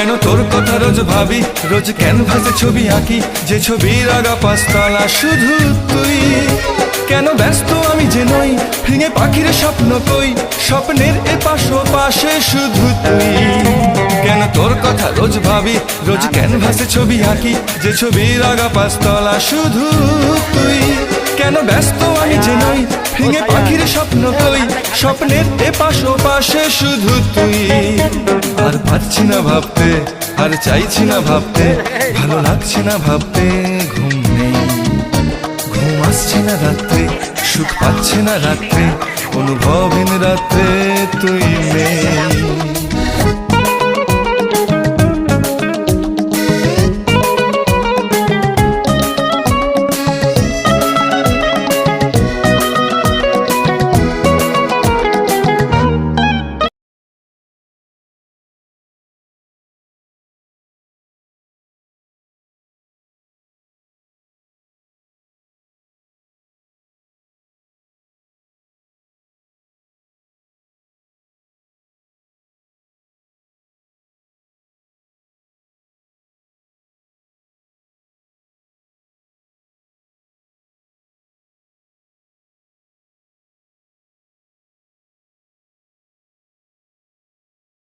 কেন তোর কথা রোজ ভাবি, রোজ ক্যানভাসে ছবি আঁকি, যে ছবির আগা পাঁচতলা শুধু তুই। কেন ব্যস্ত আমি যে নই, ভেঙে পাখির স্বপ্ন কই, স্বপ্নের এপাশ পাশে শুধু তুই। কেন তোর কথা রোজ ভাবি, রোজ ক্যানভাসে ছবি আঁকি, যে ছবির আগা পাঁচতলা শুধু তুই। কেন ব্যস্ত আমি যে নই, ভেঙে পাখির স্বপ্ন কই, স্বপ্নের এপাশ পাশে শুধু তুই। আর পারছি না ভাবতে, আর চাইছি না ভাবতে, ভালো লাগছে না ভাবতে, ঘুম নেই, ঘুম আসছে না রাত্রে, সুখ পাচ্ছে না রাত্রে, অনুভবহীন রাত্রে তুই নেই।